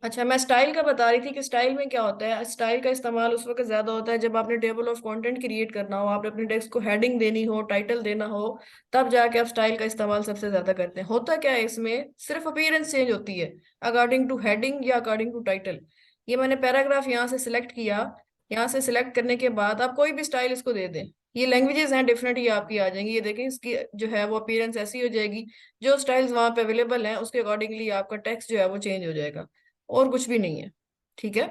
अच्छा, मैं स्टाइल का बता रही थी कि स्टाइल में क्या होता है। स्टाइल का इस्तेमाल उस वक्त ज्यादा होता है जब आपने टेबल ऑफ कंटेंट क्रिएट करना हो, आपने अपने टेक्स्ट को हेडिंग देनी हो, टाइटल देना हो, तब जाके आप स्टाइल का इस्तेमाल सबसे ज्यादा करते हैं। होता क्या है, इसमें सिर्फ अपीयरेंस चेंज होती है अकॉर्डिंग टू हेडिंग या अकॉर्डिंग टू टाइटल। ये मैंने पैराग्राफ यहाँ से सिलेक्ट किया, यहाँ से सिलेक्ट करने के बाद आप कोई भी स्टाइल इसको दे दें। ये लैंग्वेजेस हैं डिफरेंट, ये आपकी आ जाएंगी। ये देखें, इसकी जो है वो अपीयरेंस ऐसी हो जाएगी, जो स्टाइल्स वहां पे अवेलेबल हैं उसके अकॉर्डिंगली आपका टेक्स्ट जो है वो चेंज हो जाएगा, और कुछ भी नहीं है। ठीक है।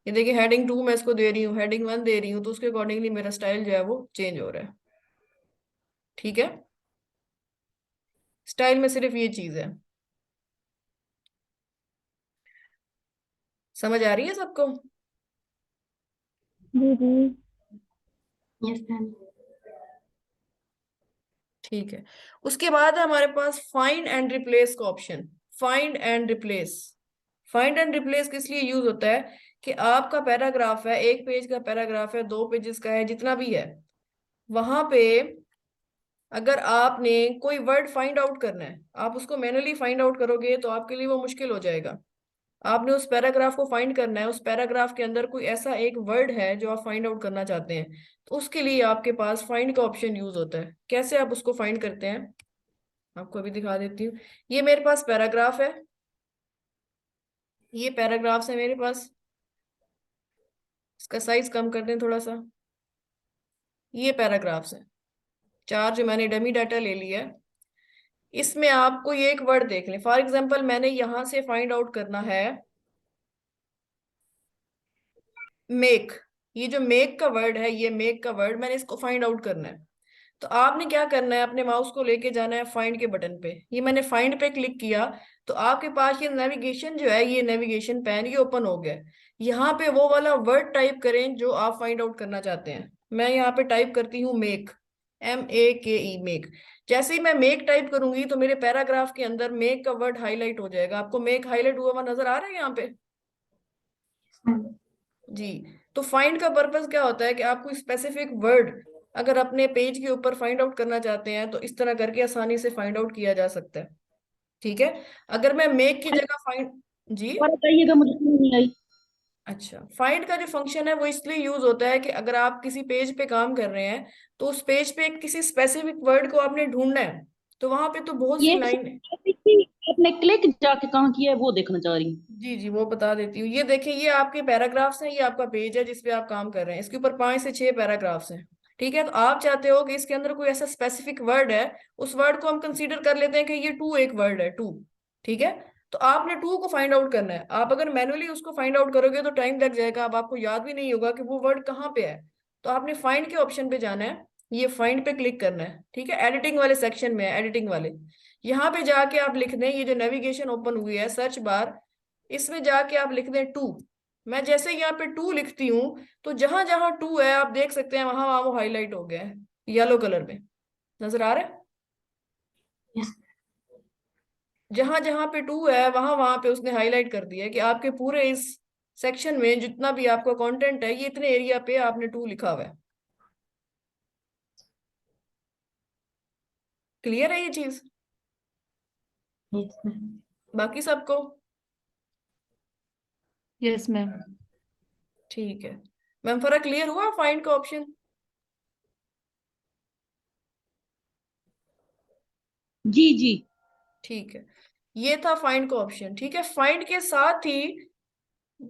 ये देखिए, हेडिंग 2 मैं इसको दे रही हूँ, हेडिंग 1 दे रही हूँ, तो उसके अकॉर्डिंगली मेरा स्टाइल जो है वो चेंज हो रहा है। ठीक है। स्टाइल में सिर्फ ये चीज है। समझ आ रही है सबको? जी जी। Yes ma'am. ठीक है। उसके बाद है हमारे पास फाइंड एंड रिप्लेस का option. Find and replace. Find and replace किस लिए यूज होता है कि आपका पैराग्राफ है, 1 पेज का पैराग्राफ है, 2 पेजेस का है, जितना भी है, वहां पे अगर आपने कोई वर्ड फाइंड आउट करना है, आप उसको मैनुअली फाइंड आउट करोगे तो आपके लिए वो मुश्किल हो जाएगा। आपने उस पैराग्राफ को फाइंड करना है, उस पैराग्राफ के अंदर कोई ऐसा एक वर्ड है जो आप फाइंड आउट करना चाहते हैं, तो उसके लिए आपके पास फाइंड का ऑप्शन यूज होता है। कैसे आप उसको फाइंड करते हैं, आपको अभी दिखा देती हूँ। ये मेरे पास पैराग्राफ है, ये पैराग्राफ्स है मेरे पास। इसका साइज कम कर दें थोड़ा सा। ये पैराग्राफ्स हैं, 4 जो मैंने डमी डाटा ले लिया है। इसमें आपको ये एक वर्ड देख लें, फॉर एग्जाम्पल मैंने यहां से फाइंड आउट करना है मेक। ये जो मेक का वर्ड है, ये मेक का वर्ड मैंने इसको फाइंड आउट करना है। तो आपने क्या करना है, अपने माउस को लेके जाना है फाइंड के बटन पे। ये मैंने फाइंड पे क्लिक किया, तो आपके पास ये नेविगेशन जो है, ये नेविगेशन पैन ये ओपन हो गया है। यहाँ पे वो वाला वर्ड टाइप करें जो आप फाइंड आउट करना चाहते हैं। मैं यहाँ पे टाइप करती हूँ मेक, MEKE, मेक। जैसे ही मैं मेक टाइप करूंगी तो मेरे पैराग्राफ के अंदर मेक का वर्ड हाईलाइट हो जाएगा। आपको मेक हाईलाइट हुआ हुआ नजर आ रहा है यहाँ पे? जी। तो फाइंड का पर्पस क्या होता है कि आप कोई स्पेसिफिक वर्ड अगर अपने पेज के ऊपर फाइंड आउट करना चाहते हैं तो इस तरह करके आसानी से फाइंड आउट किया जा सकता है। ठीक है। अगर मैं मेक की जगह फाइंड, जी, और बताइएगा, मुझे समझ नहीं आई। अच्छा, फाइंड का जो फंक्शन है वो इसलिए यूज होता है कि अगर आप किसी पेज पे काम कर रहे हैं तो उस पेज पे किसी स्पेसिफिक वर्ड को आपने ढूंढना है, तो वहां पे तो बहुत सी ये लाइन। आपने क्लिक जाके कहाँ किया है वो देखना चाह रही हूँ। जी जी, वो बता देती हूँ। ये देखिए, ये आपके पैराग्राफ्स हैं, ये आपका पेज है जिसपे आप काम कर रहे हैं। इसके ऊपर 5 से 6 पैराग्राफ्स हैं। ठीक है। तो आप चाहते हो कि इसके अंदर कोई ऐसा स्पेसिफिक वर्ड है, उस वर्ड को हम कंसीडर कर लेते हैं कि ये टू एक वर्ड है, टू। ठीक है। तो आपने टू को फाइंड आउट करना है। आप अगर मैनुअली उसको फाइंड आउट करोगे तो टाइम लग जाएगा, अब आपको याद भी नहीं होगा कि वो वर्ड कहाँ पे है। तो आपने फाइंड के ऑप्शन पे जाना है, ये फाइंड पे क्लिक करना है। ठीक है। एडिटिंग वाले सेक्शन में है, एडिटिंग वाले, यहाँ पे जाके आप लिख दें, ये जो नेविगेशन ओपन हुई है सर्च बार, इसमें जाके आप लिख दें टू। मैं जैसे यहाँ पे टू लिखती हूँ तो जहां जहां टू है आप देख सकते हैं, वहां वहां वो हाईलाइट हो गया है, येलो कलर में नजर आ रहा है। यस। जहां जहां पे टू है वहां वहां पे उसने हाईलाइट कर दिया है कि आपके पूरे इस सेक्शन में जितना भी आपका कंटेंट है, ये इतने एरिया पे आपने टू लिखा हुआ है। क्लियर है ये चीज यस मैम। बाकी सबको? Yes ma'am. ठीक है। मैम, फर्क क्लियर हुआ फाइंड का ऑप्शन? जी जी। ठीक है। ये था फाइंड का ऑप्शन। ठीक है। फाइंड के साथ ही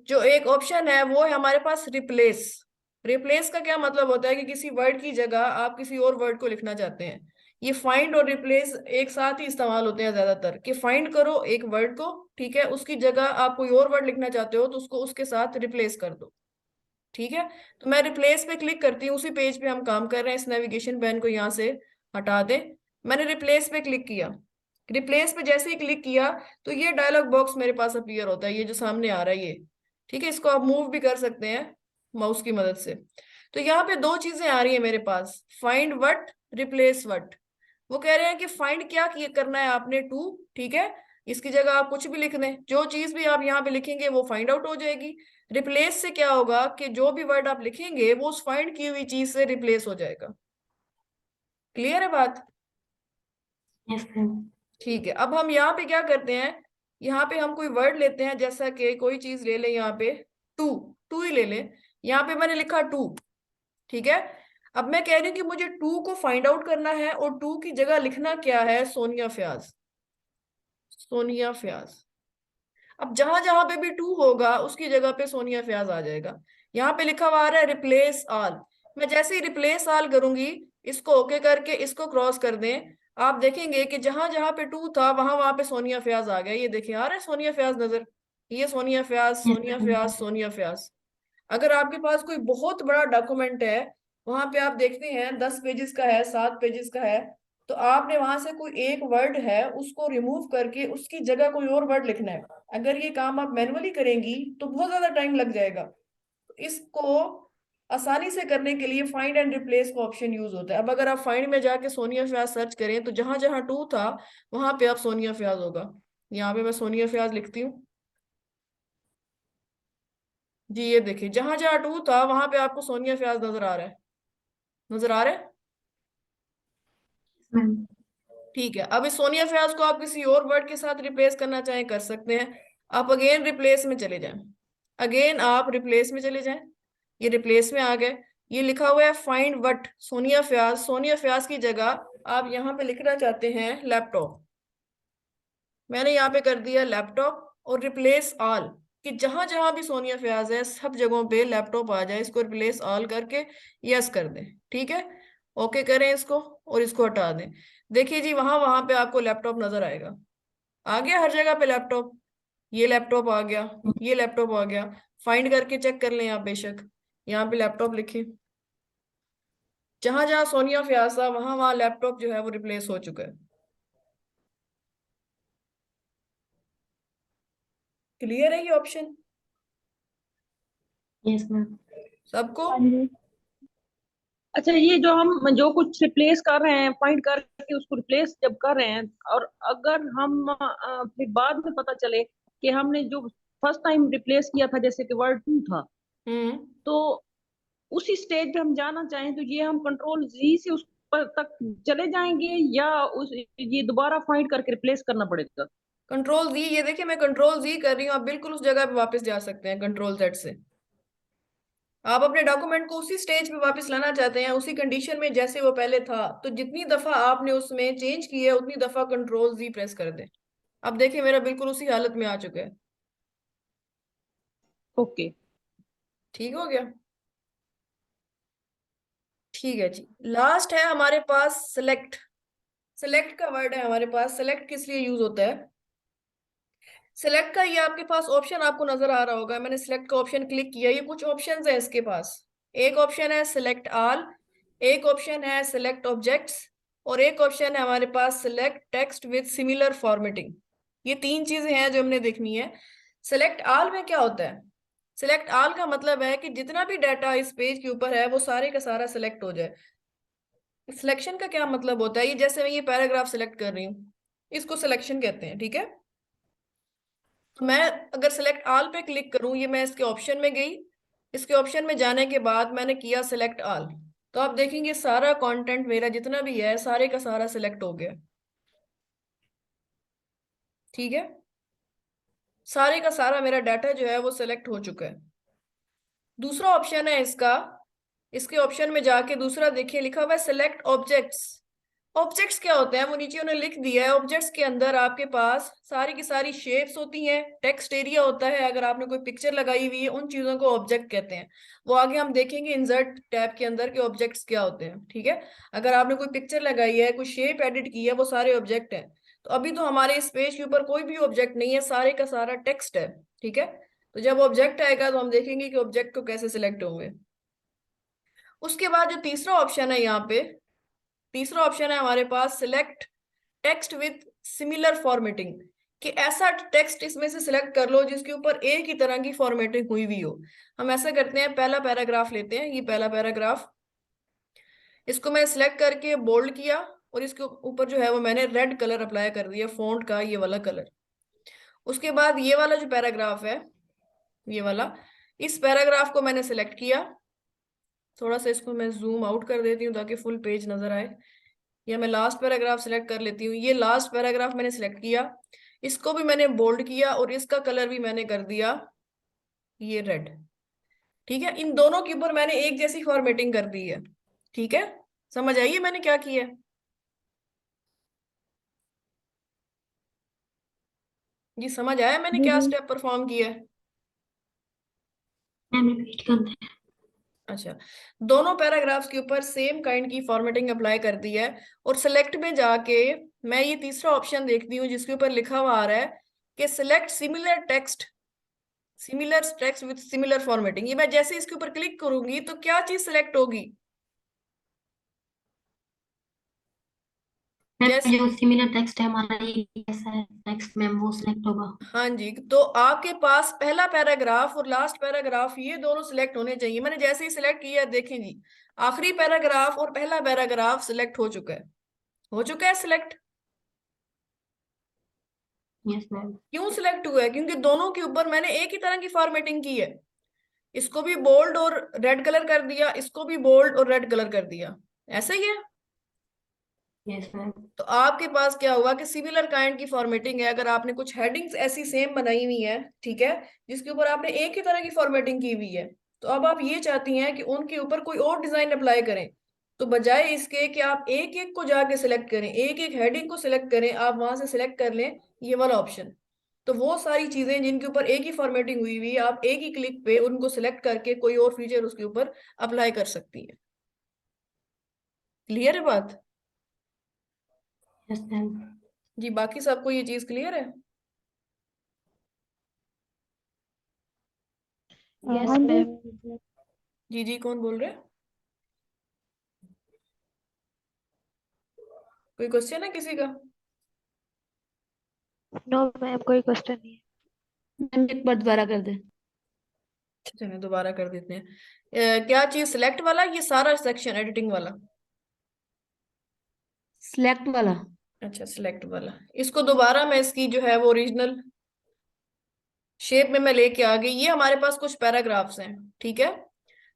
जो एक ऑप्शन है वो है हमारे पास रिप्लेस। रिप्लेस का क्या मतलब होता है कि किसी वर्ड की जगह आप किसी और वर्ड को लिखना चाहते हैं। ये फाइंड और रिप्लेस एक साथ ही इस्तेमाल होते हैं ज्यादातर, कि फाइंड करो एक वर्ड को, ठीक है, उसकी जगह आप कोई और वर्ड लिखना चाहते हो तो उसको उसके साथ रिप्लेस कर दो। ठीक है। तो मैं रिप्लेस पे क्लिक करती हूँ, उसी पेज पे हम काम कर रहे हैं, इस नेविगेशन पैन को यहाँ से हटा दें। मैंने रिप्लेस पे क्लिक किया। रिप्लेस पे जैसे ही क्लिक किया तो ये डायलॉग बॉक्स मेरे पास अपीयर होता है, ये जो सामने आ रहा है ये। ठीक है। इसको आप मूव भी कर सकते हैं माउस की मदद से। तो यहाँ पे 2 चीजें आ रही है मेरे पास, फाइंड वट, रिप्लेस वट। वो कह रहे हैं कि फाइंड क्या किया करना है आपने, टू। ठीक है। इसकी जगह आप कुछ भी लिख दें, जो चीज भी आप यहाँ पे लिखेंगे वो फाइंड आउट हो जाएगी। रिप्लेस से क्या होगा कि जो भी वर्ड आप लिखेंगे वो उस फाइंड की हुई चीज से रिप्लेस हो जाएगा। क्लियर है बात? Yes ma'am. ठीक है। अब हम यहाँ पे क्या करते हैं, यहाँ पे हम कोई वर्ड लेते हैं, जैसा कि कोई चीज ले ले, यहाँ पे टू, टू ही ले ले। यहाँ पे मैंने लिखा टू, ठीक है। अब मैं कह रही हूँ कि मुझे टू को फाइंड आउट करना है, और टू की जगह लिखना क्या है, सोनिया फयाज, सोनिया फयाज। अब जहां जहां पे भी टू होगा उसकी जगह पे सोनिया फयाज आ जाएगा। यहाँ पे लिखा हुआ आ रहा है रिप्लेस ऑल। मैं जैसे ही रिप्लेस ऑल करूंगी, इसको ओके करके इसको क्रॉस कर दें, आप देखेंगे कि जहां जहां पे टू था वहां वहां पे सोनिया फयाज आ गया। ये देखिए आ रहा है सोनिया फयाज नजर, ये सोनिया फयाज, यस सोनिया मैम। फयाज, सोनिया फयाज। अगर आपके पास कोई बहुत बड़ा डॉक्यूमेंट है, वहां पे आप देखते हैं 10 पेजेस का है, 7 पेजेस का है, तो आपने वहां से कोई एक वर्ड है उसको रिमूव करके उसकी जगह कोई और वर्ड लिखना है। अगर ये काम आप मैनुअली करेंगी तो बहुत ज्यादा टाइम लग जाएगा। तो इसको आसानी से करने के लिए फाइंड एंड रिप्लेस का ऑप्शन यूज होता है। अब अगर आप फाइंड में जाके सोनिया फयाज सर्च करें तो जहां जहां टू था वहां पे आप सोनिया फयाज होगा। यहाँ पे मैं सोनिया फयाज लिखती हूँ जी, ये देखिए जहां जहां टू था वहां पे आपको सोनिया फयाज नजर आ रहा है, नजर आ रहा है। मैम। ठीक है, अब इस सोनिया फयाज को आप किसी और वर्ड के साथ रिप्लेस करना चाहें कर सकते हैं। आप अगेन रिप्लेस में चले जाएं, अगेन आप रिप्लेस में चले जाएं, ये रिप्लेस में आ गए। ये लिखा हुआ है फाइंड वट सोनिया फयाज, सोनिया फयाज की जगह आप यहाँ पे लिखना चाहते हैं लैपटॉप। मैंने यहाँ पे कर दिया लैपटॉप, और रिप्लेस ऑल, कि जहां जहां भी सोनिया फयाज है सब जगहों पे लैपटॉप आ जाए। इसको रिप्लेस ऑल करके यस कर दें, ठीक है। ओके करें इसको और इसको हटा दें। देखिए जी वहां वहां पे आपको लैपटॉप नजर आएगा, आ गया हर जगह पे लैपटॉप। ये लैपटॉप आ गया, ये लैपटॉप आ गया। फाइंड करके चेक कर लें आप बेशक, यहाँ पे लैपटॉप लिखें, जहां जहां सोनिया फयाज था वहां वहां लैपटॉप जो है वो रिप्लेस हो चुका है। क्लियर है ये ऑप्शन यस मैम। सबको? हाँ जी। अच्छा, ये जो हम जो कुछ रिप्लेस कर रहे हैं, फाइंड करके उसको रिप्लेस जब कर रहे हैं, और अगर हम फिर बाद में पता चले कि हमने जो फर्स्ट टाइम रिप्लेस किया था, जैसे कि वर्ड टू था, हम्म। तो उसी स्टेज पे हम जाना चाहें तो ये हम कंट्रोल जी से उस पर तक चले जाएंगे, या उस ये दोबारा फाइंड करके रिप्लेस करना पड़ेगा? कंट्रोल जी, ये देखिए मैं कंट्रोल जी कर रही हूँ, आप बिल्कुल उस जगह पे वापस जा सकते हैं कंट्रोल जेड से। आप अपने डॉक्यूमेंट को उसी स्टेज पे वापस लाना चाहते हैं, उसी कंडीशन में जैसे वो पहले था, तो जितनी दफा आपने उसमें चेंज की है उतनी दफा कंट्रोल जी प्रेस कर दें। अब देखिए मेरा बिल्कुल उसी हालत में आ चुका है। ओके। ठीक हो गया? ठीक है जी, लास्ट है हमारे पास सिलेक्ट। सिलेक्ट का वर्ड है हमारे पास। सिलेक्ट किस लिए यूज होता है? सिलेक्ट का ये आपके पास ऑप्शन आपको नजर आ रहा होगा, मैंने सिलेक्ट का ऑप्शन क्लिक किया, ये कुछ ऑप्शंस है इसके पास। एक ऑप्शन है सिलेक्ट ऑल, एक ऑप्शन है सिलेक्ट ऑब्जेक्ट्स, और एक ऑप्शन है हमारे पास select text with similar formatting. ये तीन चीजें हैं जो हमने देखनी है। सिलेक्ट ऑल में क्या होता है? सिलेक्ट ऑल का मतलब है कि जितना भी डाटा इस पेज के ऊपर है वो सारे का सारा सिलेक्ट हो जाए। सिलेक्शन का क्या मतलब होता है? ये जैसे मैं ये पैराग्राफ सिलेक्ट कर रही हूँ, इसको सिलेक्शन कहते हैं, ठीक है। तो मैं अगर सिलेक्ट ऑल पे क्लिक करूं, ये मैं इसके ऑप्शन में गई, इसके ऑप्शन में जाने के बाद मैंने किया सिलेक्ट ऑल, तो आप देखेंगे सारा कंटेंट मेरा जितना भी है सारे का सारा सिलेक्ट हो गया, ठीक है। सारे का सारा मेरा डाटा जो है वो सिलेक्ट हो चुका है। दूसरा ऑप्शन है इसका, इसके ऑप्शन में जाके दूसरा देखिए लिखा हुआ है सिलेक्ट ऑब्जेक्ट्स। ऑब्जेक्ट्स क्या होते हैं वो नीचे उन्होंने लिख दिया है। ऑब्जेक्ट्स के अंदर आपके पास सारी की सारी शेप्स होती हैं, टेक्स्ट एरिया होता है, अगर आपने कोई पिक्चर लगाई हुई है उन चीजों को ऑब्जेक्ट कहते हैं। वो आगे हम देखेंगे इंसर्ट टैब के अंदर के ऑब्जेक्ट्स क्या होते हैं, ठीक है। अगर आपने कोई पिक्चर लगाई है, कोई शेप एडिट की है, वो सारे ऑब्जेक्ट हैं। तो अभी तो हमारे इस पेज के ऊपर कोई भी ऑब्जेक्ट नहीं है, सारे का सारा टेक्स्ट है, ठीक है। तो जब ऑब्जेक्ट आएगा तो हम देखेंगे कि ऑब्जेक्ट को कैसे सिलेक्ट होंगे। उसके बाद जो तीसरा ऑप्शन है यहाँ पे, तीसरा ऑप्शन है हमारे पास select text with similar formatting, कि ऐसा टेक्स्ट इसमें से सिलेक्ट कर लो जिसके ऊपर एक ही तरह की फॉर्मेटिंग हुई हुई हो। हम ऐसा करते हैं, पहला पैराग्राफ लेते हैं, ये पहला पैराग्राफ, इसको मैं सिलेक्ट करके बोल्ड किया, और इसके ऊपर जो है वो मैंने रेड कलर अप्लाई कर दिया, फॉन्ट का ये वाला कलर। उसके बाद ये वाला जो पैराग्राफ है, ये वाला, इस पैराग्राफ को मैंने सिलेक्ट किया, थोड़ा सा इसको मैं जूम आउट कर देती हूँ ताकि फुल पेज नजर आए, या मैं लास्ट पैराग्राफ सिलेक्ट कर लेती हूँ। ये लास्ट पैराग्राफ मैंने सिलेक्ट किया, इसको भी मैंने बोल्ड किया और इसका कलर भी मैंने कर दिया ये रेड। ठीक है, इन दोनों के ऊपर मैंने एक जैसी फॉर्मेटिंग कर दी है। ठीक है, समझ आइए मैंने क्या किया है? जी समझ आया मैंने क्या जी। स्टेप परफॉर्म किया है? मैम रिपीट कर दें। अच्छा, दोनों पैराग्राफ्स के ऊपर सेम काइंड की फॉर्मेटिंग अप्लाई कर दी है। और सिलेक्ट में जाके मैं ये तीसरा ऑप्शन देखती हूँ जिसके ऊपर लिखा हुआ आ रहा है कि select similar text with similar formatting. ये मैं जैसे इसके ऊपर क्लिक करूंगी तो क्या चीज सिलेक्ट होगी? मैम जैसे, जो सिमिलर टेक्स्ट है हमारा, ये कैसा है टेक्स्ट मैम, वो सिलेक्ट होगा। हाँ जी, तो आपके पास पहला पैराग्राफ और लास्ट पैराग्राफ ये दोनों सिलेक्ट होने चाहिए। मैंने जैसे ही सिलेक्ट किया, देखें जी, आखिरी पैराग्राफ और पहला पैराग्राफ सिलेक्ट हो चुका है सिलेक्ट। Yes ma'am. क्यों सिलेक्ट हुआ है? क्योंकि दोनों के ऊपर मैंने एक ही तरह की फॉर्मेटिंग की है। इसको भी बोल्ड और रेड कलर कर दिया, इसको भी बोल्ड और रेड कलर कर दिया। ऐसा ही है। Yes ma'am. तो आपके पास क्या हुआ कि सिमिलर काइंड की फॉर्मेटिंग है। अगर आपने कुछ हेडिंग्स ऐसी सेम बनाई हुई है, ठीक है, जिसके ऊपर आपने एक ही तरह की फॉर्मेटिंग की हुई है, तो अब आप ये चाहती हैं कि उनके ऊपर कोई और डिजाइन अप्लाई करें, तो बजाय इसके कि आप एक एक को जाके सिलेक्ट करें, एक एक हेडिंग को सिलेक्ट करें, आप वहां से सिलेक्ट कर लें ये वाला ऑप्शन। तो वो सारी चीजें जिनके ऊपर एक ही फॉर्मेटिंग हुई हुई है, आप एक ही क्लिक पे उनको सिलेक्ट करके कोई और फीचर उसके ऊपर अप्लाई कर सकती है। क्लियर है बात? Yes ma'am. जी, बाकी सबको ये चीज क्लियर है? यस हाँ जी। मैम। जी जी, कौन बोल रहे हैं? कोई क्वेश्चन है किसी का? नो मैम, कोई क्वेश्चन नहीं है। मैम एक बार दोबारा कर दें। चलिए दोबारा कर देते हैं। क्या चीज सिलेक्ट वाला, ये सारा सेक्शन एडिटिंग वाला? सिलेक्ट वाला। अच्छा, सिलेक्ट वाला। इसको दोबारा मैं इसकी जो है वो ओरिजिनल शेप में मैं लेके आ गई। ये हमारे पास कुछ पैराग्राफ्स हैं, ठीक है।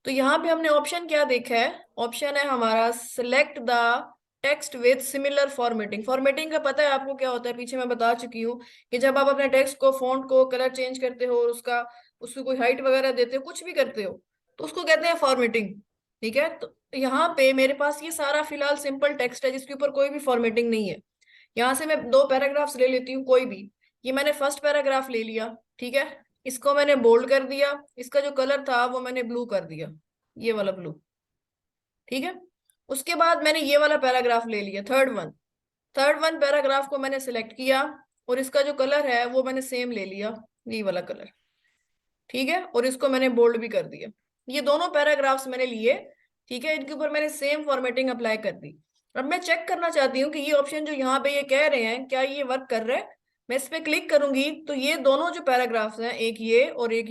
तो यहाँ पे हमने ऑप्शन क्या देखा है? ऑप्शन है हमारा select the text with similar formatting. Formatting का पता है आपको क्या होता है, पीछे मैं बता चुकी हूँ कि जब आप अपने टेक्स्ट को, फॉन्ट को कलर चेंज करते हो और उसको कोई हाइट वगैरह देते हो, कुछ भी करते हो, तो उसको कहते हैं फॉर्मेटिंग। ठीक है, तो यहाँ पे मेरे पास ये सारा फिलहाल सिंपल टेक्स्ट है जिसके ऊपर कोई भी फॉर्मेटिंग नहीं है। यहाँ से मैं दो पैराग्राफ्स ले लेती हूँ कोई भी। ये मैंने फर्स्ट पैराग्राफ ले लिया, ठीक है, इसको मैंने बोल्ड कर दिया, इसका जो कलर था वो मैंने ब्लू कर दिया, ये वाला ब्लू। ठीक है, उसके बाद मैंने ये वाला पैराग्राफ ले लिया, थर्ड वन पैराग्राफ को मैंने सिलेक्ट किया और इसका जो कलर है वो मैंने सेम ले लिया, ये वाला कलर। ठीक है, और इसको मैंने बोल्ड भी कर दिया। ये दोनों पैराग्राफ्स मैंने लिए, ठीक है, इनके ऊपर मैंने सेम फॉर्मेटिंग अप्लाई कर दी। अब मैं चेक करना चाहती हूँ कि ये ऑप्शन जो यहाँ पे ये कह रहे हैं क्या ये वर्क कर रहा है। मैं इस पे क्लिक करूंगी तो ये दोनों जो पैराग्राफ्स हैं, एक ये और एक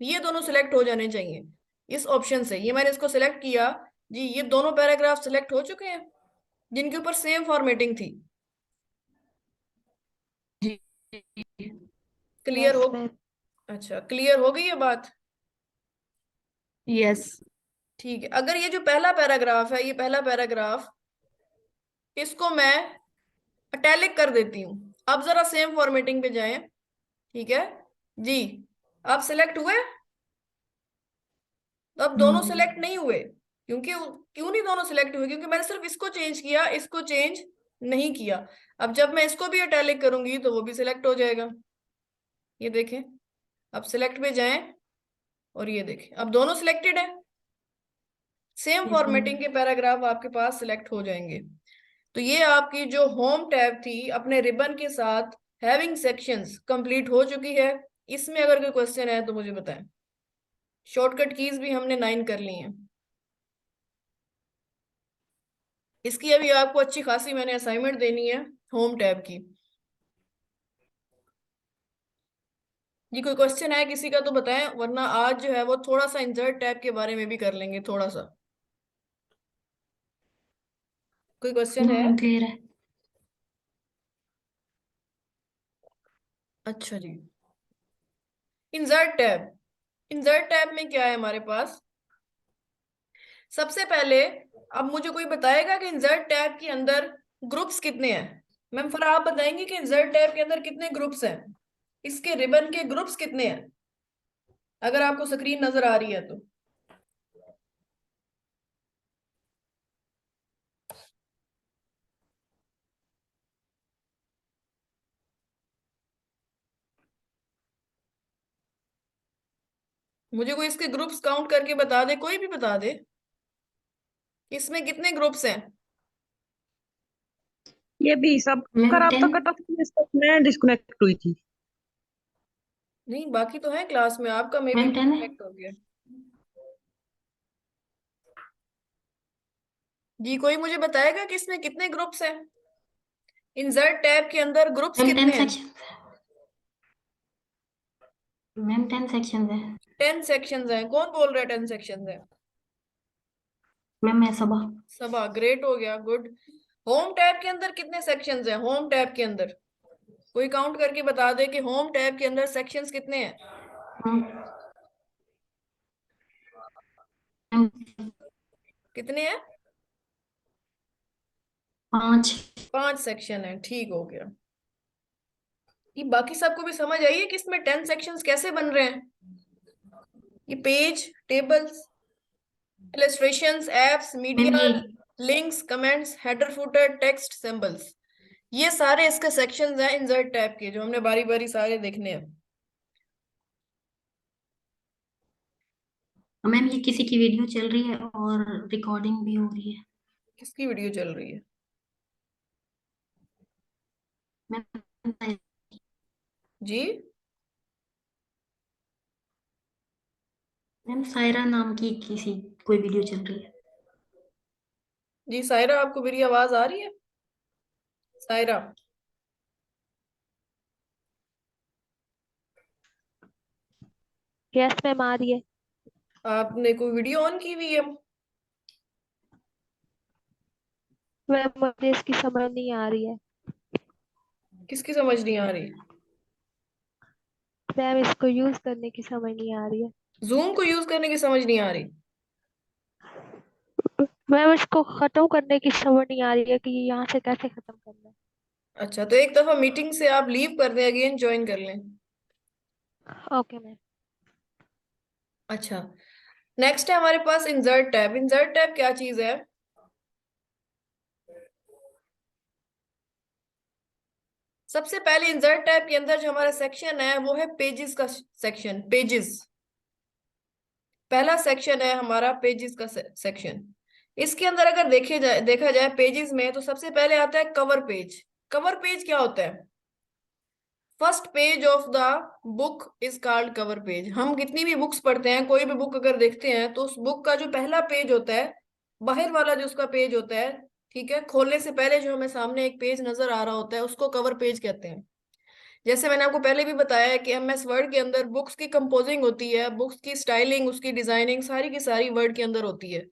ये दोनों सिलेक्ट हो जाने चाहिए इस ऑप्शन से। ये मैंने इसको सिलेक्ट किया जी, ये दोनों पैराग्राफ सिलेक्ट हो चुके हैं जिनके ऊपर सेम फॉर्मेटिंग थी। जी। क्लियर यस हो? मैम। अच्छा, क्लियर हो गई ये बात? यस। ठीक है, अगर ये जो पहला पैराग्राफ है, ये पहला पैराग्राफ, इसको मैं अटैलिक कर देती हूँ। अब जरा सेम फॉर्मेटिंग पे जाएं, ठीक है जी। अब सिलेक्ट हुए? तो अब दोनों सिलेक्ट नहीं हुए। क्योंकि क्यों नहीं दोनों सिलेक्ट हुए? क्योंकि मैंने सिर्फ इसको चेंज किया, इसको चेंज नहीं किया। अब जब मैं इसको भी अटैलिक करूंगी तो वो भी सिलेक्ट हो जाएगा। ये देखें, अब सिलेक्ट पे जाएं और ये देखें, अब दोनों सिलेक्टेड है। Same yes ma'am. फॉर्मेटिंग के पैराग्राफ आपके पास सिलेक्ट हो जाएंगे। तो ये आपकी जो होम टैब थी अपने रिबन के साथ हैविंग सेक्शंस कंप्लीट हो चुकी है। इसमें अगर कोई क्वेश्चन है तो मुझे बताएं। शॉर्टकट कीज भी हमने 9 कर ली हैं। इसकी अभी आपको अच्छी खासी मैंने असाइनमेंट देनी है होम टैब की। जी, कोई क्वेश्चन है किसी का तो बताएं, वरना आज जो है वो थोड़ा सा इंसर्ट टैब के बारे में भी कर लेंगे थोड़ा सा। कोई क्वेश्चन है? क्लियर है। अच्छा जी, इंसर्ट टैब में क्या है हमारे पास? सबसे पहले अब मुझे कोई बताएगा कि इंसर्ट टैब के अंदर ग्रुप्स कितने हैं? मैम फिर आप बताएंगे कि जेड टैब के अंदर कितने ग्रुप्स हैं, इसके रिबन के ग्रुप्स कितने हैं, अगर आपको स्क्रीन नजर आ रही है तो। मुझे कोई इसके ग्रुप्स काउंट करके बता दे, कोई भी बता दे इसमें कितने ग्रुप्स हैं। ये भी सब का मैम राब्ता 10। कटा था, मैं डिस्कनेक्ट हुई थी। नहीं बाकी तो है क्लास में, आपका मे बी मैम 10 है। डिस्कनेक्ट हो गया। जी कोई मुझे बताएगा कि इसमें कितने ग्रुप्स हैं, इंसर्ट टैब के अंदर ग्रुप्स मैम 10 कितने हैं। सेक्शन। मैम 10 सेक्शन है। 10 सेक्शंस हैं, कौन बोल रहा है 10 सेक्शंस हैं। मैम मैं सबा। सबा, ग्रेट हो गया, गुड। होम टैब के अंदर कितने सेक्शंस हैं, होम टैब के अंदर कोई काउंट करके बता दे कि होम टैब के अंदर सेक्शंस कितने हैं। मैम मैम कितने हैं। 5। 5 सेक्शन है, ठीक हो गया। ये बाकी सबको भी समझ आई है कि इसमें 10 सेक्शंस कैसे बन रहे हैं। ये page, tables, illustrations, apps, ma'am media, ये links, comments, header footer, text, symbols, ये सारे इसके सेक्शंस हैं इंसर्ट टैब के, जो हमने बारी बारी सारे देखने हैं। मैम ये किसी की वीडियो चल रही है और रिकॉर्डिंग भी हो रही है। किसकी वीडियो चल रही है। मैम जी मैम सायरा नाम की किसी कोई वीडियो चल रही है। जी सायरा, आपको मेरी आवाज आ रही है सायरा। यस मैम आ रही है। आपने कोई वीडियो ऑन की हुई है। मैम मुझे इसकी समझ नहीं आ रही है। किसकी समझ नहीं आ रही। मैम इसको यूज करने की समझ नहीं आ रही है। जूम को यूज करने की समझ नहीं आ रही। मैम इसको खत्म करने की समझ नहीं आ रही है कि यहाँ से कैसे खत्म करना है। अच्छा तो एक दफा मीटिंग से आप लीव कर दें, अगेन ज्वाइन कर लें। Okay ma'am. अच्छा, नेक्स्ट है हमारे पास इंसर्ट टैब। इंसर्ट टैब क्या चीज है। सबसे पहले इंसर्ट टैब के अंदर जो हमारा सेक्शन है वो है पेजेस का सेक्शन, पेजेस। पहला सेक्शन है हमारा पेजेस का सेक्शन। इसके अंदर अगर देखा जाए पेजेस में, तो सबसे पहले आता है कवर पेज। कवर पेज क्या होता है। First page of the book is called cover page. हम कितनी भी बुक्स पढ़ते हैं, कोई भी बुक अगर देखते हैं, तो उस बुक का जो पहला पेज होता है, बाहर वाला जो उसका पेज होता है, ठीक है, खोलने से पहले जो हमें सामने एक पेज नजर आ रहा होता है, उसको कवर पेज कहते हैं। जैसे मैंने आपको पहले भी बताया है कि एमएस वर्ड के अंदर बुक्स की कंपोजिंग होती है, बुक्स की स्टाइलिंग, उसकी डिजाइनिंग सारी की सारी वर्ड के अंदर होती है।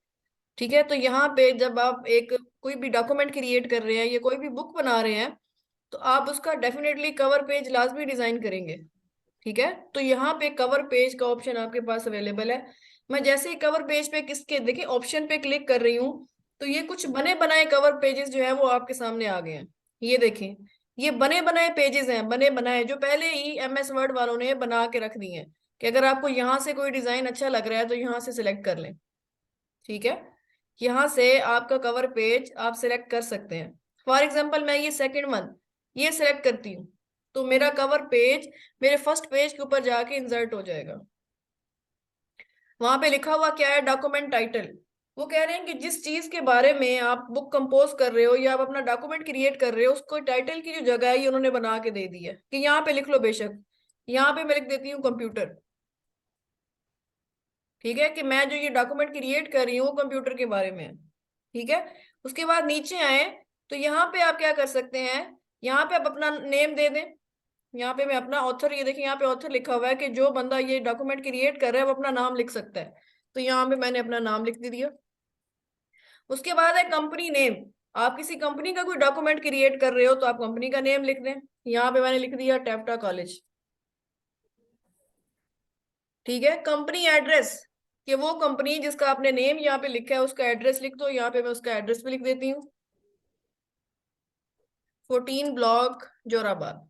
ठीक है, तो यहाँ पे जब आप एक कोई भी डॉक्यूमेंट क्रिएट कर रहे हैं या कोई भी बुक बना रहे हैं, तो आप उसका डेफिनेटली कवर पेज लाजमी डिजाइन करेंगे। ठीक है, तो यहाँ पे कवर पेज का ऑप्शन आपके पास अवेलेबल है। मैं जैसे ही कवर पेज पे किसके देखिए ऑप्शन पे क्लिक कर रही हूँ, तो ये कुछ बने बनाए कवर पेजेस जो है वो आपके सामने आ गए हैं। ये देखें, ये बने बनाए पेजेस हैं, बने बनाए जो पहले ही एमएस वर्ड वालों ने बना के रख दिए हैं, कि अगर आपको यहाँ से कोई डिजाइन अच्छा लग रहा है तो यहाँ से सिलेक्ट कर लें। ठीक है, यहाँ से आपका कवर पेज आप सिलेक्ट कर सकते हैं। फॉर एग्जाम्पल मैं ये सेकंड वन ये सिलेक्ट करती हूँ, तो मेरा कवर पेज मेरे फर्स्ट पेज के ऊपर जाके इंसर्ट हो जाएगा। वहां पे लिखा हुआ क्या है, डॉक्यूमेंट टाइटल। वो कह रहे हैं कि जिस चीज के बारे में आप बुक कंपोज कर रहे हो या आप अपना डॉक्यूमेंट क्रिएट कर रहे हो, उसको टाइटल की जो जगह है ये उन्होंने बना के दे दी है कि यहाँ पे लिख लो बेशक। यहाँ पे मैं लिख देती हूँ कंप्यूटर। ठीक है, कि मैं जो ये डॉक्यूमेंट क्रिएट कर रही हूँ कंप्यूटर के बारे में है। ठीक है, उसके बाद नीचे आए, तो यहाँ पे आप क्या कर सकते हैं, यहाँ पे आप अपना नेम दे दें। यहाँ पे मैं अपना ऑथर, ये देखिए यहाँ पे ऑथर लिखा हुआ है कि जो बंदा ये डॉक्यूमेंट क्रिएट कर रहा है वो अपना नाम लिख सकता है। तो यहाँ पे मैंने अपना नाम लिख दिया। उसके बाद है कंपनी नेम। आप किसी कंपनी का कोई डॉक्यूमेंट क्रिएट कर रहे हो तो आप कंपनी का नेम लिख दें। यहाँ पे मैंने लिख दिया टैफ्टा कॉलेज। ठीक है, कंपनी एड्रेस, कि वो कंपनी जिसका आपने नेम यहाँ पे लिखा है उसका एड्रेस लिख दो। यहाँ पे मैं उसका एड्रेस भी लिख देती हूँ। 14 ब्लॉक जोराबाद।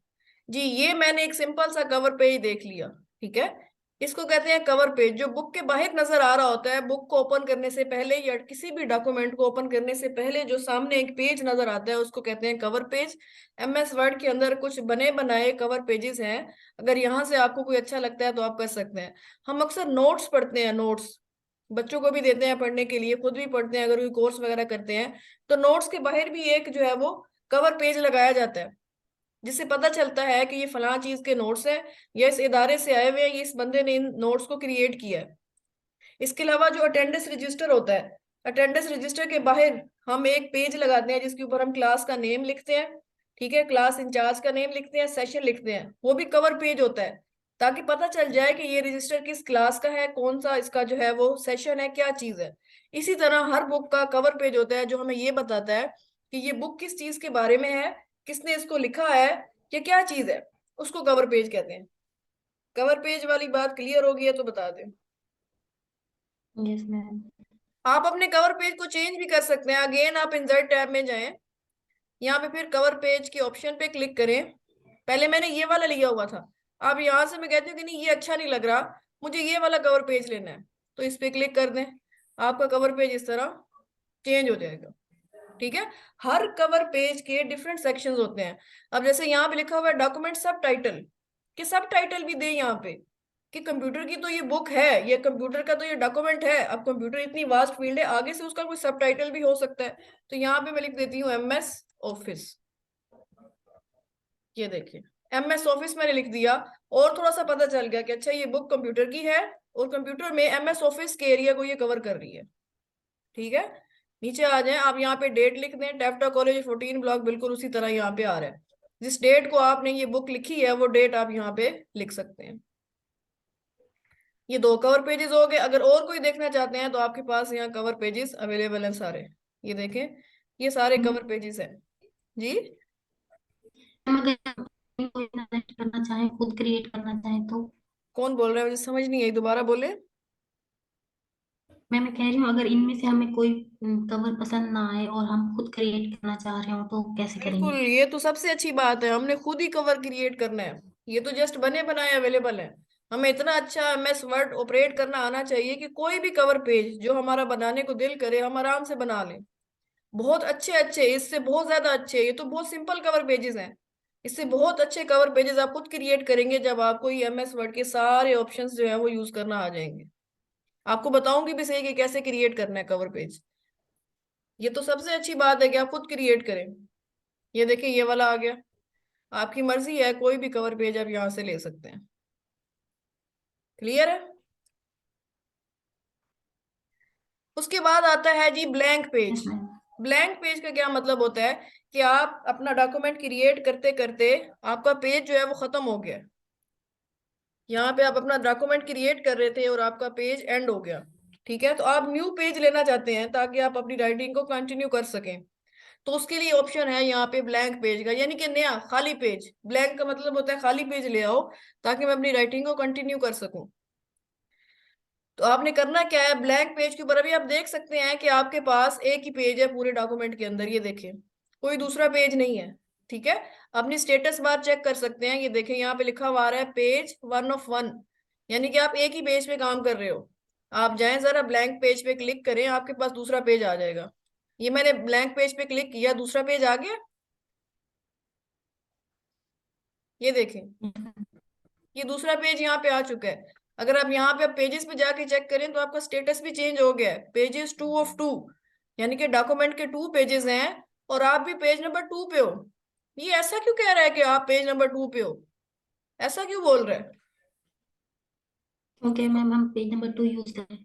जी ये मैंने एक सिंपल सा कवर पेज देख लिया, ठीक है। इसको कहते हैं कवर पेज, जो बुक के बाहर नजर आ रहा होता है। बुक को ओपन करने से पहले या किसी भी डॉक्यूमेंट को ओपन करने से पहले जो सामने एक पेज नजर आता है उसको कहते हैं कवर पेज। MS वर्ड के अंदर कुछ बने बनाए कवर पेजेस हैं। अगर यहाँ से आपको कोई अच्छा लगता है तो आप कर सकते हैं। हम अक्सर नोट्स पढ़ते हैं, नोट्स बच्चों को भी देते हैं पढ़ने के लिए, खुद भी पढ़ते हैं अगर कोई कोर्स वगैरह करते हैं। तो नोट्स के बाहर भी एक जो है वो कवर पेज लगाया जाता है, जिससे पता चलता है कि ये फलां चीज के नोट्स हैं, या इस इदारे से आए हुए हैं, ये इस बंदे ने इन नोट्स को क्रिएट किया है। इसके अलावा जो अटेंडेंस रजिस्टर होता है, अटेंडेंस रजिस्टर के बाहर हम एक पेज लगाते हैं जिसके ऊपर हम क्लास का नेम लिखते हैं, ठीक है, क्लास इंचार्ज का नेम लिखते हैं, सेशन लिखते हैं, वो भी कवर पेज होता है, ताकि पता चल जाए कि ये रजिस्टर किस क्लास का है, कौन सा इसका जो है वो सेशन है, क्या चीज है। इसी तरह हर बुक का कवर पेज होता है जो हमें ये बताता है कि ये बुक किस चीज के बारे में है, किसने इसको लिखा है, ये क्या चीज है, उसको कवर पेज कहते हैं। कवर पेज वाली बात क्लियर हो गई है तो बता दें। Yes ma'am. आप अपने कवर पेज को चेंज भी कर सकते हैं। अगेन आप इंसर्ट टैब में जाएं, यहाँ पे फिर कवर पेज के ऑप्शन पे क्लिक करें। पहले मैंने ये वाला लिया हुआ था, अब यहाँ से मैं कहती हूँ कि नहीं ये अच्छा नहीं लग रहा, मुझे ये वाला कवर पेज लेना है, तो इस पे क्लिक कर दें। आपका कवर पेज इस तरह चेंज हो जाएगा, ठीक है। हर कवर पेज के डिफरेंट सेक्शंस होते हैं। अब जैसे यहाँ पे लिखा हुआ है डॉक्यूमेंट सब टाइटल, कि सब टाइटल भी दे यहाँ पे, कि कंप्यूटर की तो ये बुक है, ये कंप्यूटर का तो ये डॉक्यूमेंट है। अब कंप्यूटर इतनी वास्ट फील्ड है, आगे से उसका कोई सब टाइटल भी हो सकता है। तो यहाँ पे मैं लिख देती हूँ MS ऑफिस। ये देखिए MS ऑफिस मैंने लिख दिया, और थोड़ा सा पता चल गया कि अच्छा ये बुक कंप्यूटर की है, और कंप्यूटर में MS ऑफिस के एरिया को ये कवर कर रही है, ठीक है। नीचे आ जाए, आप यहाँ पे डेट लिख दें, टैफ्टा कॉलेज 14 ब्लॉक, बिल्कुल उसी तरह यहाँ पे आ रहा है। जिस डेट को आपने ये बुक लिखी है वो डेट आप यहाँ पे लिख सकते हैं। ये 2 कवर पेजेस हो गए। अगर और कोई देखना चाहते हैं तो आपके पास यहाँ कवर पेजेस अवेलेबल हैं सारे, ये देखें, ये सारे कवर पेजेस हैं जी। मैम अगर कोई जनरेट करना चाहे, खुद क्रिएट करना चाहे तो? कौन बोल रहा है, मुझे समझ नहीं आई, दोबारा बोले। मैं कह रही हूँ अगर इनमें से हमें कोई कवर पसंद ना आए और हम खुद क्रिएट करना चाह रहे हो तो कैसे बिल्कुल, करेंगे? ये तो सबसे अच्छी बात है, हमने खुद ही कवर क्रिएट करना है। ये तो जस्ट बने बनाए अवेलेबल है। हमें इतना अच्छा MS वर्ड ऑपरेट करना आना चाहिए कि कोई भी कवर पेज जो हमारा बनाने को दिल करे हम आराम से बना लें। बहुत अच्छे अच्छे, इससे बहुत ज्यादा अच्छे, ये तो बहुत सिंपल कवर पेजेस हैं, इससे बहुत अच्छे कवर पेजेस आप खुद क्रिएट करेंगे जब आपको ये MS वर्ड के सारे ऑप्शंस जो है वो यूज करना आ जाएंगे। आपको बताऊंगी भी सही कि कैसे क्रिएट करना है कवर पेज। ये तो सबसे अच्छी बात है कि आप खुद क्रिएट करें। ये देखिए ये वाला आ गया। आपकी मर्जी है, कोई भी कवर पेज आप यहाँ से ले सकते हैं। क्लियर है। उसके बाद आता है जी blank yes page. Ma'am. Blank page का क्या मतलब होता है कि आप अपना डॉक्यूमेंट क्रिएट करते करते आपका पेज जो है वो खत्म हो गया। यहाँ पे आप अपना डॉक्यूमेंट क्रिएट कर रहे थे और आपका पेज एंड हो गया, ठीक है। तो आप न्यू पेज लेना चाहते हैं ताकि आप अपनी राइटिंग को कंटिन्यू कर सकें। तो उसके लिए ऑप्शन है यहाँ पे ब्लैंक पेज का, यानी कि नया खाली पेज। ब्लैंक का मतलब होता है खाली पेज ले आओ ताकि मैं अपनी राइटिंग को कंटिन्यू कर सकूं। तो आपने करना क्या है, ब्लैंक पेज के ऊपर अभी आप देख सकते हैं कि आपके पास एक ही पेज है पूरे डॉक्यूमेंट के अंदर, ये देखें, कोई दूसरा पेज नहीं है, ठीक है। अपनी स्टेटस बार चेक कर सकते हैं, ये देखें यहाँ पे लिखा हुआ आ रहा है पेज 1 of 1, यानी कि आप एक ही पेज पे काम कर रहे हो। आप जाएं जरा ब्लैंक पेज पे क्लिक करें, आपके पास दूसरा पेज आ जाएगा। ये मैंने ब्लैंक पेज पे क्लिक किया, दूसरा पेज आ गया, ये देखें, ये दूसरा पेज यहाँ पे आ चुका है। अगर आप यहाँ पे पेजेस पे जाके चेक करें तो आपका स्टेटस भी चेंज हो गया है, पेजेस 2 of 2, यानी कि डॉक्यूमेंट के 2 पेजेस हैं और आप भी पेज नंबर 2 पे हो। ये ऐसा क्यों कह रहा है कि आप पेज नंबर 2 पे हो, ऐसा क्यों बोल रहा है? ओके मैम, हम पेज नंबर 2 यूज करें?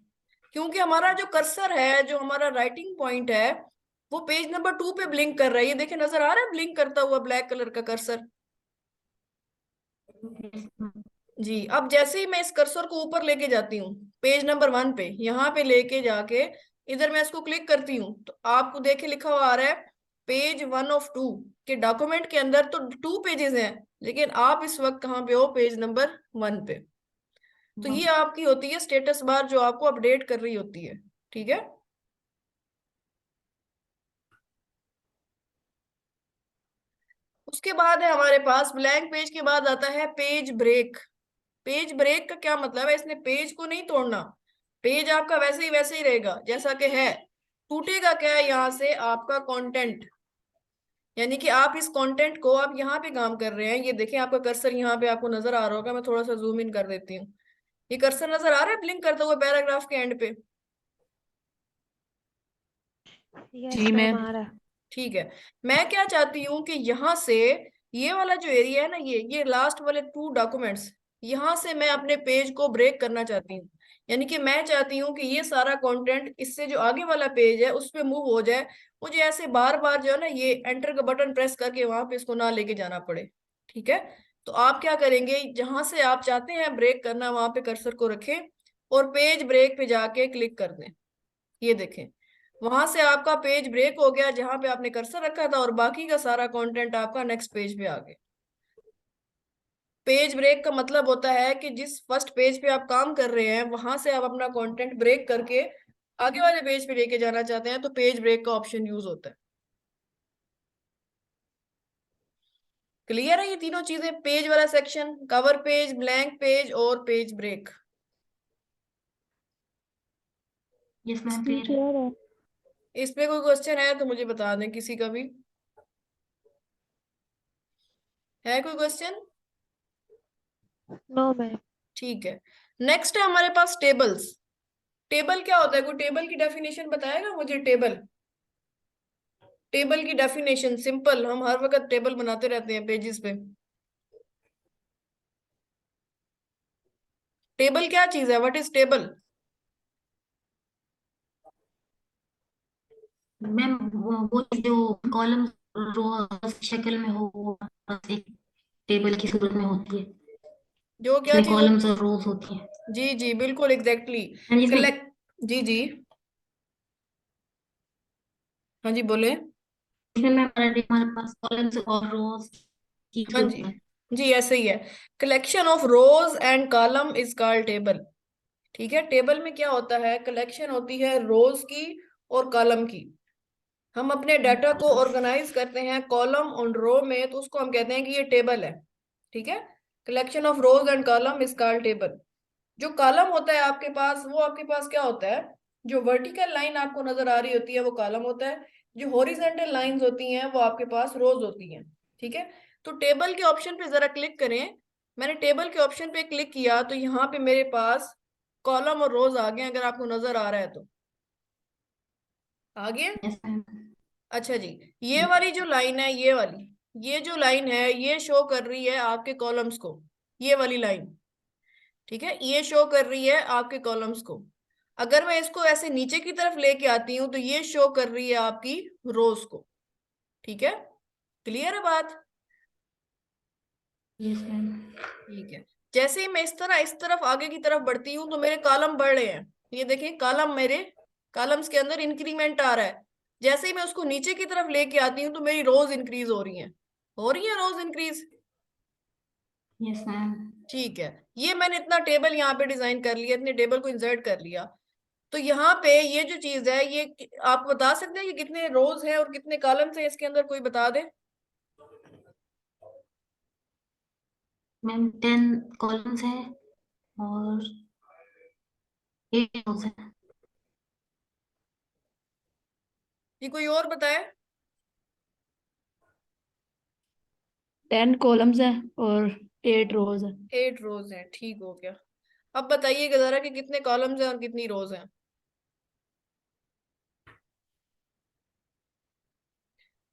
क्योंकि हमारा जो कर्सर है, जो हमारा राइटिंग पॉइंट है, वो पेज नंबर 2 पे ब्लिंक कर रहा है। ये देखिए नजर आ रहा है ब्लिंक करता हुआ ब्लैक कलर का कर्सर। Yes ma'am. जी, अब जैसे ही मैं इस कर्सर को ऊपर लेके जाती हूँ पेज नंबर 1 पे, यहाँ पे लेके जाके इधर मैं इसको क्लिक करती हूँ तो आपको देखे लिखा हुआ आ रहा है पेज 1 of 2, के डॉक्यूमेंट के अंदर तो 2 पेजेस हैं, लेकिन आप इस वक्त कहाँ पे हो, पेज नंबर 1 पे। तो ये आपकी होती है स्टेटस बार जो आपको अपडेट कर रही होती है, ठीक है। उसके बाद है हमारे पास ब्लैंक पेज के बाद आता है पेज ब्रेक। पेज ब्रेक का क्या मतलब है, इसने पेज को नहीं तोड़ना, पेज आपका वैसे ही रहेगा जैसा कि है। टूटेगा क्या है यहाँ से आपका कंटेंट, यानी कि आप इस कंटेंट को आप यहाँ पे काम कर रहे हैं, ये देखें आपका कर्सर यहाँ पे आपको नजर आ रहा होगा, मैं थोड़ा सा जूम इन कर देती हूँ। ये कर्सर नजर आ रहा है ब्लिंक करता हुआ पैराग्राफ के एंड पे? यस जी मैम, मैम। आ रहा है। ठीक है। मैं क्या चाहती हूँ कि यहाँ से ये वाला जो एरिया है ना, ये लास्ट वाले 2 डॉक्यूमेंट्स, यहाँ से मैं अपने पेज को ब्रेक करना चाहती हूँ। यानी कि मैं चाहती हूँ कि ये सारा कंटेंट इससे जो आगे वाला पेज है उस पे मूव हो जाए, मुझे ऐसे बार बार जो है ना ये एंटर का बटन प्रेस करके वहां पे इसको ना लेके जाना पड़े। ठीक है। तो आप क्या करेंगे, जहां से आप चाहते हैं ब्रेक करना वहां पे कर्सर को रखें और पेज ब्रेक पे जाके क्लिक कर दें। ये देखें, वहां से आपका पेज ब्रेक हो गया जहां पे आपने कर्सर रखा था, और बाकी का सारा कंटेंट आपका नेक्स्ट पेज पे आ गया। पेज ब्रेक का मतलब होता है कि जिस फर्स्ट पेज पे आप काम कर रहे हैं वहां से आप अपना कंटेंट ब्रेक करके आगे वाले पेज पे लेके जाना चाहते हैं, तो पेज ब्रेक का ऑप्शन यूज होता है। क्लियर है ये तीनों चीजें, पेज वाला section, cover page, blank page और page break? Yes ma'am, clear है। क्लियर है। इस पे कोई क्वेश्चन है तो मुझे बता दें, किसी का भी है कोई क्वेश्चन? No ma'am. ठीक है। नेक्स्ट है हमारे पास टेबल्स। टेबल क्या होता है, कोई टेबल की डेफिनेशन बताएगा मुझे? टेबल, टेबल की डेफिनेशन सिंपल, हम हर वक्त टेबल बनाते रहते हैं पेजेस पे। टेबल क्या चीज है, व्हाट इज टेबल? मैम वो जो कॉलम रो शक्ल में हो वो बस एक टेबल की सूरत में होती है, जो क्या इसमें चीज कॉलम्स होती? और रोज होती है। जी जी बिल्कुल एग्जैक्टली। मैम इसमें कलेक्ट। जी जी। हाँ जी बोले। इसमें मैम हमारे पास कॉलम्स और रोज की हाँ जी। सूरत में। जी ऐसे ही है। Collection of rose and column is called table. ठीक है। टेबल में क्या होता है, कलेक्शन होती है रोज की और कॉलम की। हम अपने डाटा को ऑर्गेनाइज करते हैं कॉलम और रो में, तो उसको हम कहते हैं कि ये टेबल है। ठीक है। Collection of rose and column is called table. जो कॉलम होता है आपके पास, वो आपके पास क्या होता है, जो वर्टिकल लाइन आपको नजर आ रही होती है वो कॉलम होता है, जो हॉरिजॉन्टल लाइंस होती हैं वो आपके पास रोज होती हैं। ठीक है। तो टेबल के ऑप्शन पे जरा क्लिक करें। मैंने टेबल के ऑप्शन पे क्लिक किया तो यहाँ पे मेरे पास कॉलम और रोज आ गए, अगर आपको नजर आ रहा है तो आ गए। Yes ma'am. अच्छा जी। ये वाली जो लाइन है, ये वाली, ये जो लाइन है ये शो कर रही है आपके कॉलम्स को, ये वाली लाइन। ठीक है, ये शो कर रही है आपके कॉलम्स को। अगर मैं इसको ऐसे नीचे की तरफ लेके आती हूँ तो ये शो कर रही है आपकी रोज को। ठीक है। क्लियर है बात? Yes ma'am. ठीक है। जैसे ही मैं इस तरफ आगे की तरफ बढ़ती हूँ तो मेरे कॉलम बढ़ रहे हैं, ये देखिए कॉलम, मेरे कॉलम्स के अंदर इंक्रीमेंट आ रहा है। जैसे ही मैं उसको नीचे की तरफ लेके आती हूँ तो मेरी रोज इंक्रीज हो रही है रोज इंक्रीज। Yes ma'am. ठीक है। ये मैंने इतना टेबल यहाँ पे डिजाइन कर लिया, इतने टेबल को इंसर्ट कर लिया। तो यहाँ पे ये जो चीज है, ये आप बता सकते हैं कि कितने रोज हैं और कितने कॉलम्स हैं इसके अंदर, कोई बता दे? मैम 10 कॉलम्स हैं और 8 रोज हैं। ये कोई और बताए? 10 कॉलम्स है और 8 रोज है। 8 रोज हैं, ठीक हो गया। अब बताइएगा जरा कि कितने कॉलम्स हैं और कितनी रोज हैं।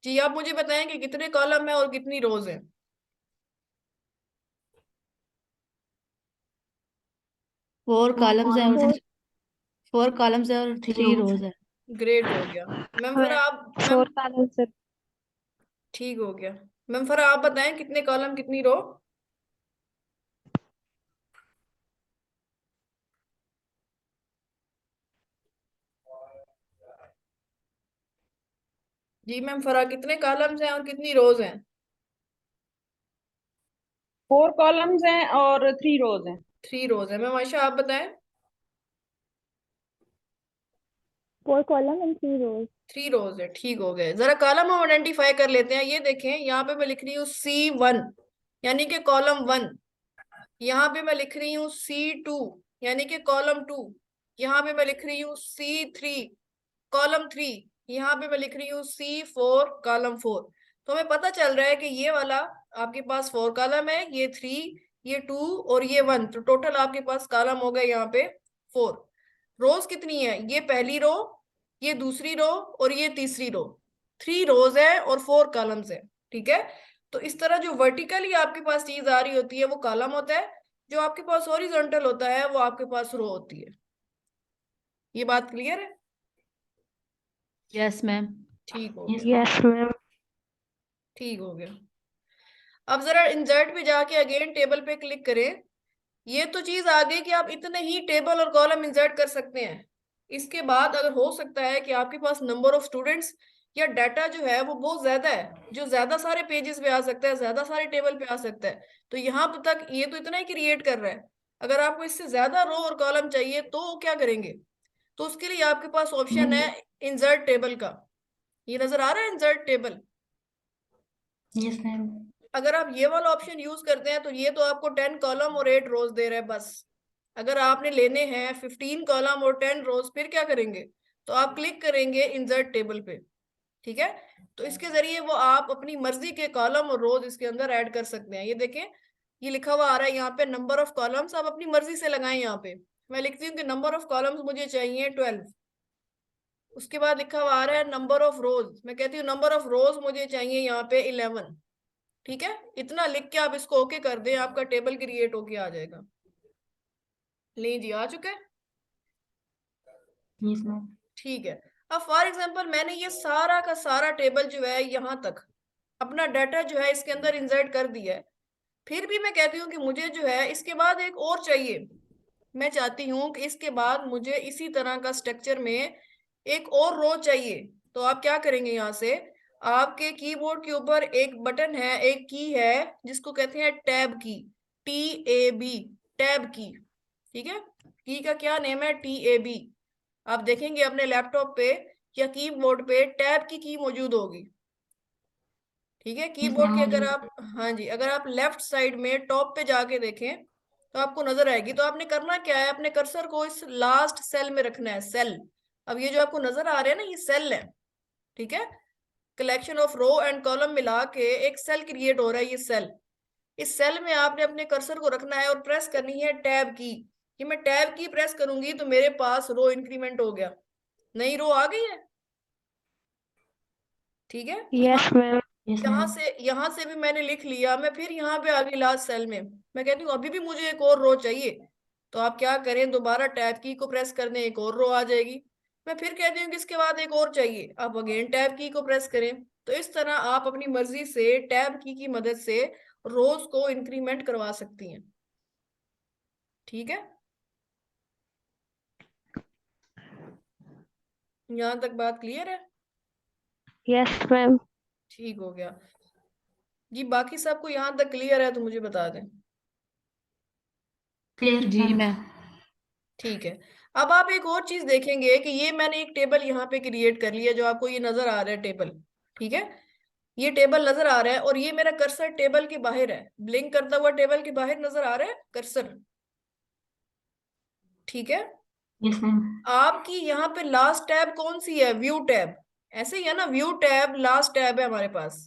जी आप मुझे बताएं कि कितने कॉलम है और कितनी रोज है। 4 4 कॉलम्स है कॉलम्स और हैं, फोर 4 कॉलम्स है और 3 3 रोज रोज हैं। है। ग्रेट हो गया। मैम फिर मैम आप, मैम 4 कॉलम से। ठीक हो गया। मैम फिर आप बताएं कितने कॉलम कितनी रो। जी मैम फरा, कितने कॉलम्स हैं और कितनी रोज हैं? 4 कॉलम्स हैं और 3 रोज हैं। 3 रोज है। मैम आयशा आप बताएं। 4 column and 3 rows. 3 रोज है, ठीक हो गए। जरा कॉलम हम आइडेंटिफाई कर लेते हैं। ये देखें, यहाँ पे मैं लिख रही हूँ C1 यानी कि कॉलम 1। यहाँ पे मैं लिख रही हूँ C2 यानी कि कॉलम 2। यहाँ पे मैं लिख रही हूँ C3 कॉलम 3। यहाँ पे मैं लिख रही हूँ C4 कॉलम 4। तो हमें पता चल रहा है कि ये वाला आपके पास 4 कॉलम है, ये 3, ये 2 और ये 1। तो टोटल आपके पास कॉलम हो गए यहाँ पे 4। रोज कितनी है? ये पहली रो, ये दूसरी रो और ये तीसरी रो। 3 रोज है और 4 कॉलम्स है। ठीक है, तो इस तरह जो वर्टिकली आपके पास चीज आ रही होती है वो कॉलम होता है, जो आपके पास हॉरिजॉन्टल होता है वो आपके पास रो होती है। ये बात क्लियर है? Yes ma'am. ठीक हो Yes, गया, ma'am. Yes, ma'am. ठीक हो गया। अब जरा इंसर्ट पे जाके अगेन टेबल पे क्लिक करें। ये तो चीज आ गई कि आप इतने ही टेबल और कॉलम इंसर्ट कर सकते हैं। इसके बाद अगर हो सकता है कि आपके पास नंबर ऑफ स्टूडेंट्स या डाटा जो है वो बहुत ज्यादा है, जो ज्यादा सारे पेजेस पे आ सकता है, ज्यादा सारे टेबल पे आ सकता है, तो यहाँ तक ये तो इतना ही क्रिएट कर रहा है। अगर आपको इससे ज्यादा रो और कॉलम चाहिए तो क्या करेंगे? तो उसके लिए आपके पास ऑप्शन है इंसर्ट टेबल का। ये नजर आ रहा है इंसर्ट टेबल? Yes, ma'am. अगर आप ये वाला ऑप्शन यूज करते हैं तो ये तो आपको 10 कॉलम और 8 रोज दे रहा है बस। अगर आपने लेने हैं 15 कॉलम और 10 रोज, फिर क्या करेंगे? तो आप क्लिक करेंगे इंसर्ट टेबल पे। ठीक है, तो इसके जरिए वो आप अपनी मर्जी के कॉलम और रोज इसके अंदर ऐड कर सकते हैं। ये देखें, ये लिखा हुआ आ रहा है यहाँ पे नंबर ऑफ कॉलम्स, आप अपनी मर्जी से लगाएं। यहाँ पे मैं लिखती हूँ कि नंबर ऑफ कॉलम्स मुझे चाहिए 12। उसके बाद लिखा हुआ आ रहा है नंबर ऑफ रोज, मैं कहती हूँ नंबर ऑफ रोज मुझे चाहिए यहाँ पे 11। ठीक है, इतना लिख के आप इसको ओके कर दें, आपका टेबल क्रिएट होके आ जाएगा। ले जी, आ चुका है। Yes, ma'am. ठीक है, अब फॉर एग्जांपल मैंने ये सारा का सारा टेबल जो है यहाँ तक अपना डाटा जो है इसके अंदर इंसर्ट कर दिया है। फिर भी मैं कहती हूँ कि मुझे जो है इसके बाद एक और चाहिए। मैं चाहती हूँ कि इसके बाद मुझे इसी तरह का स्ट्रक्चर में एक और रो चाहिए। तो आप क्या करेंगे? यहाँ से आपके कीबोर्ड के ऊपर एक बटन है, एक की है जिसको कहते हैं टैब की, TAB, टैब की। ठीक है, की का क्या नेम है? TAB। आप देखेंगे अपने लैपटॉप पे या कीबोर्ड पे टैब की मौजूद होगी। ठीक है, Yes, कीबोर्ड ma'am. की अगर मौजूद आप, हाँ जी, अगर आप लेफ्ट साइड में टॉप पे जाके देखें तो आपको नजर आएगी। तो आपने करना क्या है? अपने कर्सर को इस लास्ट सेल में रखना है, सेल। अब ये जो आपको नजर आ रहा है ना, ये सेल है। ठीक है, collection of row and column मिला के एक सेल क्रिएट हो रहा है, ये सेल। इस सेल में आपने अपने कर्सर को रखना है और प्रेस करनी है टैब की। कि मैं टैब की प्रेस करूंगी तो मेरे पास रो इंक्रीमेंट हो गया, नई रो आ गई है। ठीक है, Yes, ma'am. Yes, यहाँ ma'am. से यहाँ से भी मैंने लिख लिया। मैं फिर यहाँ पे आ गई लास्ट सेल में, मैं कहती हूँ अभी भी मुझे एक और रो चाहिए। तो आप क्या करें? दोबारा टैब की को प्रेस कर दें, एक और रो आ जाएगी। मैं फिर कहती हूँ कि इसके बाद एक और चाहिए, आप अगेन टैब की को प्रेस करें। तो इस तरह आप अपनी मर्जी से टैब की मदद से रोज को इंक्रीमेंट करवा सकती हैं। ठीक है, यहाँ तक बात क्लियर है? Yes, ma'am. ठीक हो गया जी। बाकी सबको यहाँ तक क्लियर है तो मुझे बता दें। Clear, जी ma'am. मैम। ठीक है, अब आप एक और चीज देखेंगे कि ये मैंने एक टेबल यहाँ पे क्रिएट कर लिया, जो आपको ये नजर आ रहा है टेबल। ठीक है, ये टेबल नजर आ रहा है और ये मेरा कर्सर टेबल के बाहर है, ब्लिंक करता हुआ टेबल के बाहर नजर आ रहा है कर्सर। ठीक है, Yes, ma'am. आपकी यहाँ पे लास्ट टैब कौन सी है? View tab. ऐसे ही है ना, व्यू टैब लास्ट टैब है हमारे पास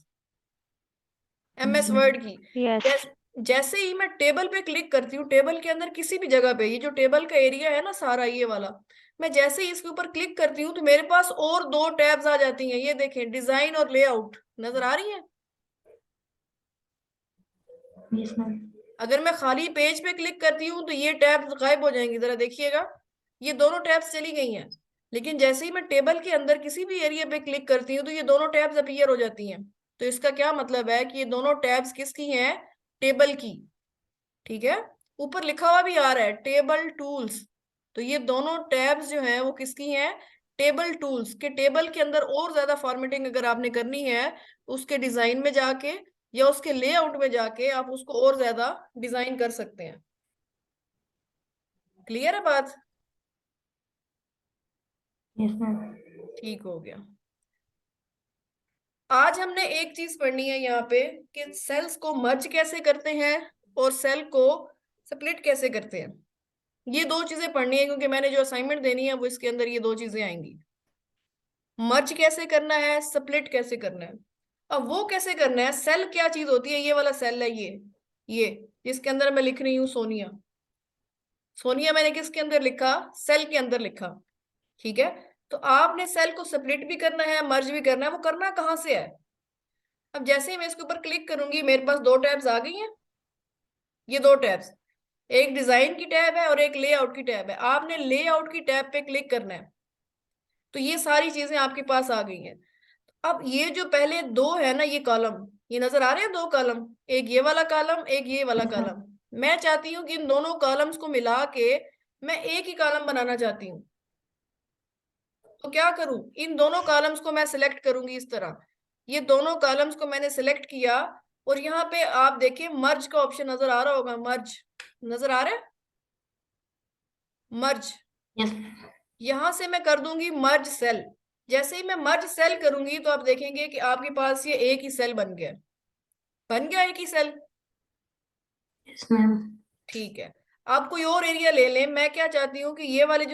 MS Yes, वर्ड ma'am. की। Yes. जैसे ही मैं टेबल पे क्लिक करती हूँ, टेबल के अंदर किसी भी जगह पे, ये जो टेबल का एरिया है ना सारा ये वाला, मैं जैसे ही इसके ऊपर क्लिक करती हूँ तो मेरे पास और 2 टैब्स आ जाती हैं। ये देखें, डिजाइन और लेआउट नजर आ रही है। Yes, ma'am. अगर मैं खाली पेज पे क्लिक करती हूँ तो ये टैब्स गायब हो जाएंगी, जरा देखिएगा, ये दोनों टैब्स चली गई हैं। लेकिन जैसे ही मैं टेबल के अंदर किसी भी एरिया पे क्लिक करती हूँ तो ये दोनों टैब्स अपीयर हो जाती हैं। तो इसका क्या मतलब है कि ये दोनों टैब्स किसकी हैं? टेबल की। ठीक है, ऊपर लिखा हुआ भी आ रहा है टेबल टूल्स। तो ये दोनों टैब्स जो हैं वो किसकी हैं? टेबल टूल्स के। टेबल के अंदर और ज्यादा फॉर्मेटिंग अगर आपने करनी है, उसके डिजाइन में जाके या उसके लेआउट में जाके आप उसको और ज्यादा डिजाइन कर सकते हैं। क्लियर है बात? Yes ma'am. ठीक हो गया। आज हमने एक चीज पढ़नी है यहाँ पे कि सेल्स को मर्ज कैसे करते हैं और सेल को स्प्लिट कैसे करते हैं। ये दो चीजें पढ़नी है क्योंकि मैंने जो असाइनमेंट देनी है वो इसके अंदर ये दो चीजें आएंगी। मर्ज कैसे करना है, स्प्लिट कैसे करना है। अब वो कैसे करना है, सेल क्या चीज होती है, ये वाला सेल है ये जिसके अंदर मैं लिख रही हूँ सोनिया। सोनिया मैंने किसके अंदर लिखा, सेल के अंदर लिखा। ठीक है, तो आपने सेल को स्प्लिट भी करना है, मर्ज भी करना है। वो करना कहाँ से है, अब जैसे ही मैं इसके ऊपर क्लिक करूंगी मेरे पास दो टैब्स आ गई हैं। ये दो टैब्स, एक डिजाइन की टैब है और एक लेआउट की टैब है। आपने लेआउट की टैब पे क्लिक करना है तो ये सारी चीजें आपके पास आ गई हैं। अब ये जो पहले दो है ना, ये कॉलम, ये नजर आ रहे हैं दो कॉलम, एक ये वाला कॉलम एक ये वाला यस मैम। कॉलम। मैं चाहती हूँ कि इन दोनों कॉलम्स को मिला के मैं एक ही कॉलम बनाना चाहती हूँ। तो क्या करूं, इन दोनों कॉलम्स को मैं सिलेक्ट करूंगी इस तरह। ये दोनों कॉलम्स को मैंने सिलेक्ट किया और यहाँ पे आप देखिए मर्ज का ऑप्शन नजर आ रहा होगा, मर्ज नजर आ रहा है, मर्ज। यस। यहां से मैं कर दूंगी मर्ज सेल। जैसे ही मैं मर्ज सेल करूंगी तो आप देखेंगे कि आपके पास ये एक ही सेल बन गया, बन गया एक ही सेल। Yes ma'am. ठीक है, आप कोई और एरिया ले लें। मैं क्या चाहती हूँ कि ये वाले जो